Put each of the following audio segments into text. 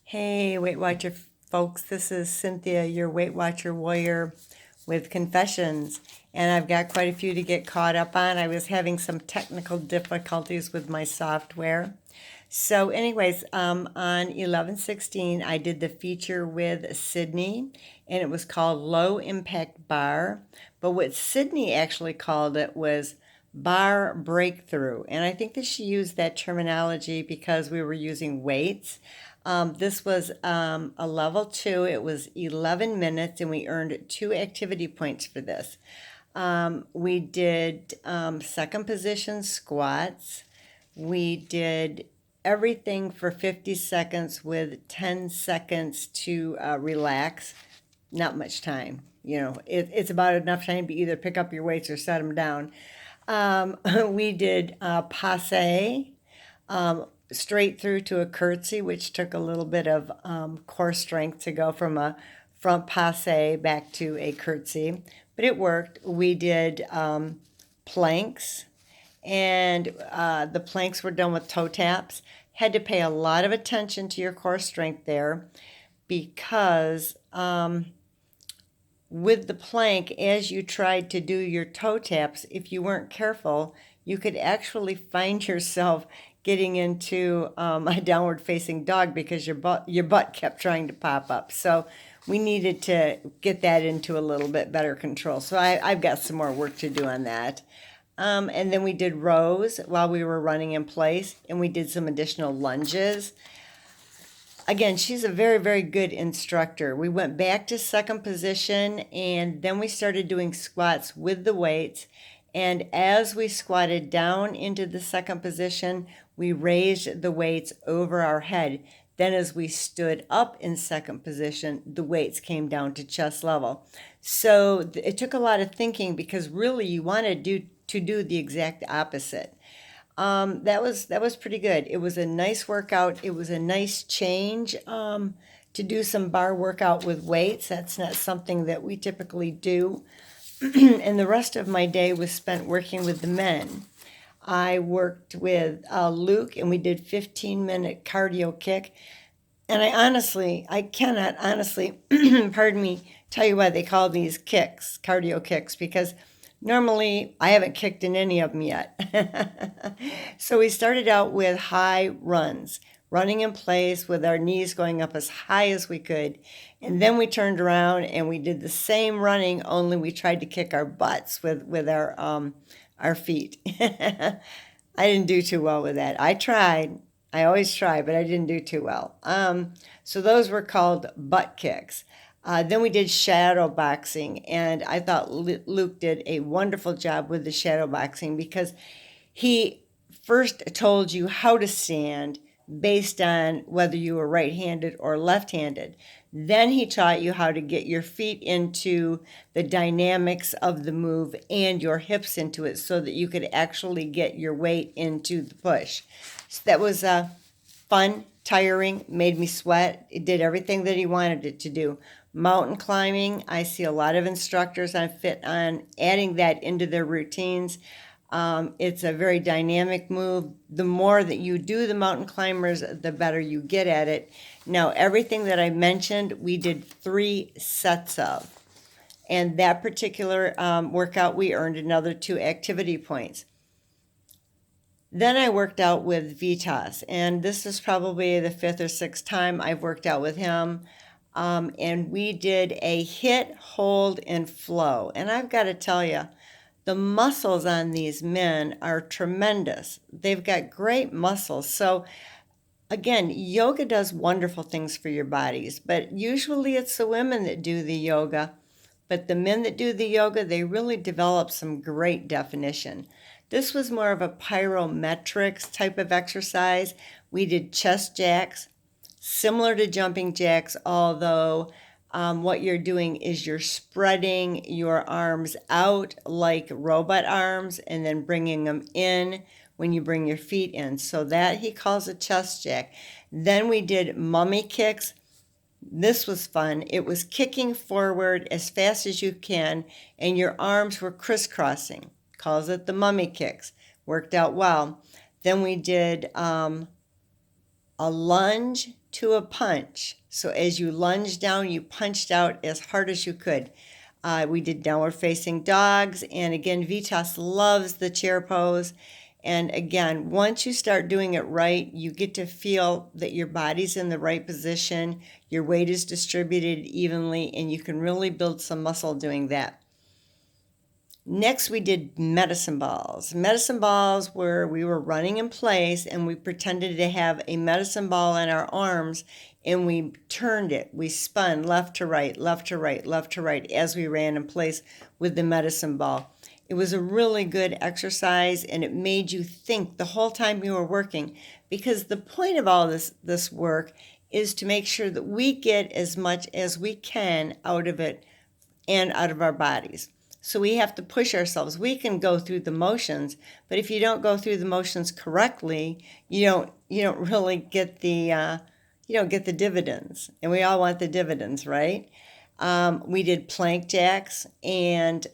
Hey, Weight Watcher folks, this is Cynthia, your Weight Watcher warrior with confessions. And I've got quite a few to get caught up on. I was having some technical difficulties with my software. So, anyways, on 11/16, I did the feature with Sydney, and it was called Low Impact Bar. But what Sydney actually called it was bar breakthrough. And I think that she used that terminology because we were using weights. This was a level two. It was 11 minutes, and we earned 2 activity points for this. We did second position squats. We did everything for 50 seconds with 10 seconds to relax. Not much time. It's about enough time to either pick up your weights or set them down. We did passe, straight through to a curtsy, which took a little bit of core strength to go from a front passe back to a curtsy, but it worked. We did planks, and the planks were done with toe taps. Had to pay a lot of attention to your core strength there because with the plank, as you tried to do your toe taps, if you weren't careful, you could actually find yourself getting into a downward facing dog because your butt kept trying to pop up. So we needed to get that into a little bit better control. So I've got some more work to do on that. And then we did rows while we were running in place, and we did some additional lunges. Again, she's a very, very good instructor. We went back to second position, and then we started doing squats with the weights. And as we squatted down into the second position, we raised the weights over our head. Then as we stood up in second position, the weights came down to chest level. So it took a lot of thinking because really you want to do the exact opposite. That was pretty good. It was a nice workout. It was a nice change to do some bar workout with weights. That's not something that we typically do. And the rest of my day was spent working with the men. I worked with Luke, and we did 15-minute cardio kick. And I cannot honestly, pardon me, tell you why they call these kicks cardio kicks, because normally I haven't kicked in any of them yet. So we started out with high runs, running in place with our knees going up as high as we could. And then we turned around and we did the same running, only we tried to kick our butts with our feet. I didn't do too well with that. I tried. I always try, but I didn't do too well. So those were called butt kicks. Then we did shadow boxing, and I thought Luke did a wonderful job with the shadow boxing because he first told you how to stand based on whether you were right-handed or left-handed. Then he taught you how to get your feet into the dynamics of the move and your hips into it so that you could actually get your weight into the push. So that was fun, tiring, made me sweat. It did everything that he wanted it to do. Mountain climbing, I see a lot of instructors on adding that into their routines. It's a very dynamic move. The more that you do the mountain climbers, the better you get at it. Now, everything that I mentioned, we did 3 sets of. And that particular workout, we earned another 2 activity points. Then I worked out with Vitas, and this is probably the 5th or 6th time I've worked out with him. And we did a hit, hold, and flow. And I've got to tell you, the muscles on these men are tremendous. They've got great muscles. So again, yoga does wonderful things for your bodies, but usually it's the women that do the yoga. But the men that do the yoga, they really develop some great definition. This was more of a pyrometrics type of exercise. We did chest jacks, similar to jumping jacks, although what you're doing is you're spreading your arms out like robot arms and then bringing them in when you bring your feet in. So that he calls a chest jack. Then we did mummy kicks. This was fun. It was kicking forward as fast as you can, and your arms were crisscrossing. Calls it the mummy kicks. Worked out well. Then we did a lunge to a punch. So as you lunged down, you punched out as hard as you could. We did downward facing dogs. And again, Vitas loves the chair pose. And again, once you start doing it right, you get to feel that your body's in the right position, your weight is distributed evenly, and you can really build some muscle doing that. Next, we did medicine balls. Medicine balls where we were running in place and we pretended to have a medicine ball in our arms and we turned it. We spun left to right, left to right, left to right as we ran in place with the medicine ball. It was a really good exercise and it made you think the whole time you were working, because the point of all this work is to make sure that we get as much as we can out of it and out of our bodies. So we have to push ourselves. We can go through the motions, but if you don't go through the motions correctly, you don't really get the dividends. And we all want the dividends, right? We did plank jacks, and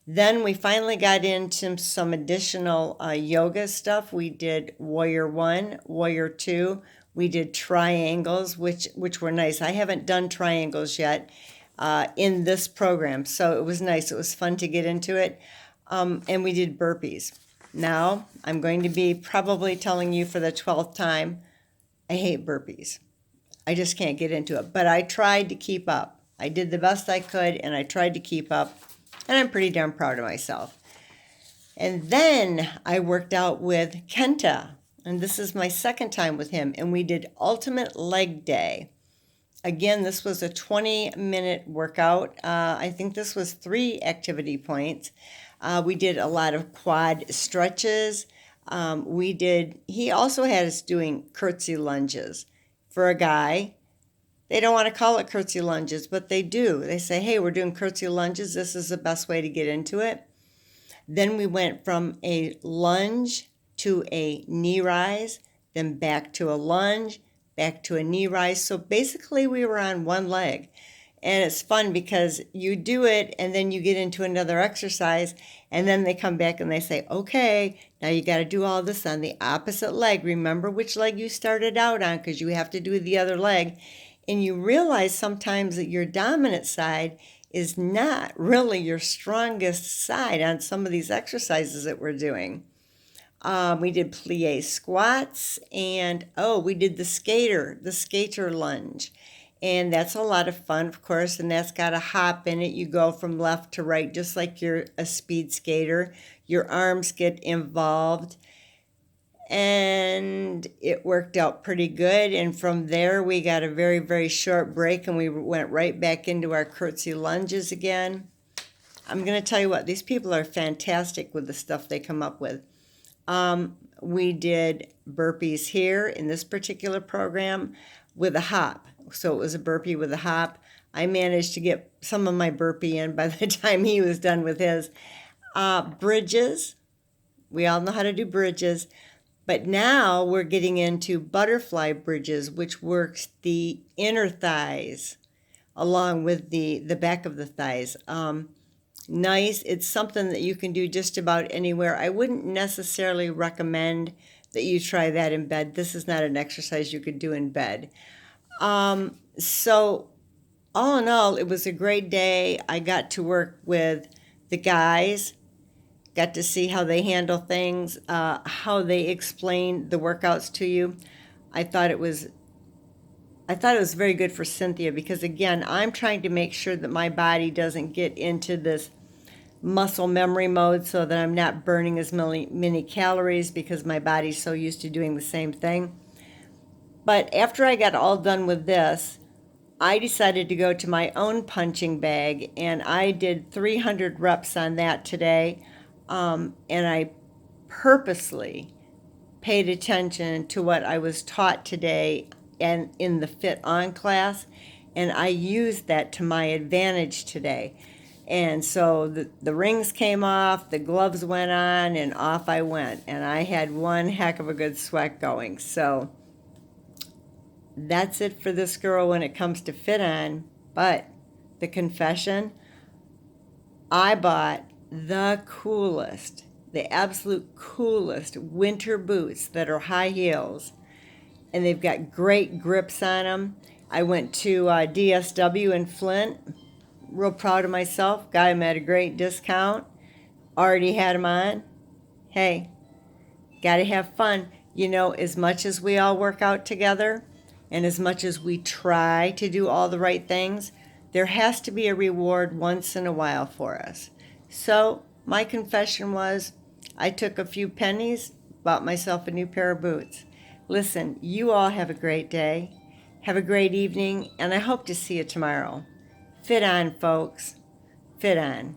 then we finally got into some additional yoga stuff. We did Warrior 1, Warrior 2. We did triangles, which were nice. I haven't done triangles yet in this program, so it was nice. It was fun to get into it. And we did burpees. Now, I'm going to be probably telling you for the 12th time, I hate burpees. I just can't get into it. But I tried to keep up. I did the best I could, and I tried to keep up. And I'm pretty darn proud of myself. And then I worked out with Kenta. And this is my second time with him. And we did ultimate leg day. Again, this was a 20-minute workout. I think this was 3 activity points. We did a lot of quad stretches. He also had us doing curtsy lunges. For a guy, they don't want to call it curtsy lunges, but they do. They say, hey, we're doing curtsy lunges. This is the best way to get into it. Then we went from a lunge to a knee rise, then back to a lunge, back to a knee rise. So basically we were on one leg. And it's fun because you do it and then you get into another exercise and then they come back and they say, okay, now you got to do all this on the opposite leg. Remember which leg you started out on because you have to do the other leg. And you realize sometimes that your dominant side is not really your strongest side on some of these exercises that we're doing. We did plie squats, and we did the skater lunge. And that's a lot of fun, of course, and that's got a hop in it. You go from left to right, just like you're a speed skater. Your arms get involved, and it worked out pretty good. And from there, we got a very, very short break, and we went right back into our curtsy lunges again. I'm going to tell you what, these people are fantastic with the stuff they come up with. We did burpees here in this particular program with a hop. So it was a burpee with a hop. I managed to get some of my burpee in by the time he was done with his. Bridges. We all know how to do bridges. But now we're getting into butterfly bridges, which works the inner thighs along with the back of the thighs. Nice. It's something that you can do just about anywhere. I wouldn't necessarily recommend that you try that in bed. This is not an exercise you could do in bed. So all in all, it was a great day. I got to work with the guys, got to see how they handle things, how they explain the workouts to you. I thought it was very good for Cynthia because, again, I'm trying to make sure that my body doesn't get into this muscle memory mode so that I'm not burning as many calories because my body's so used to doing the same thing. But after I got all done with this, I decided to go to my own punching bag, and I did 300 reps on that today. And I purposely paid attention to what I was taught today and in the Fit On class, and I used that to my advantage today. And so the rings came off, the gloves went on, and off I went. And I had one heck of a good sweat going. So that's it for this girl when it comes to Fit On. But the confession, I bought the absolute coolest winter boots that are high heels. and they've got great grips on them. I went to DSW in Flint. Real proud of myself. Got them at a great discount. Already had them on. Hey, got to have fun. You know, as much as we all work out together and as much as we try to do all the right things, there has to be a reward once in a while for us. So my confession was I took a few pennies, bought myself a new pair of boots. Listen, you all have a great day. Have a great evening, and I hope to see you tomorrow. Fit on, folks. Fit on.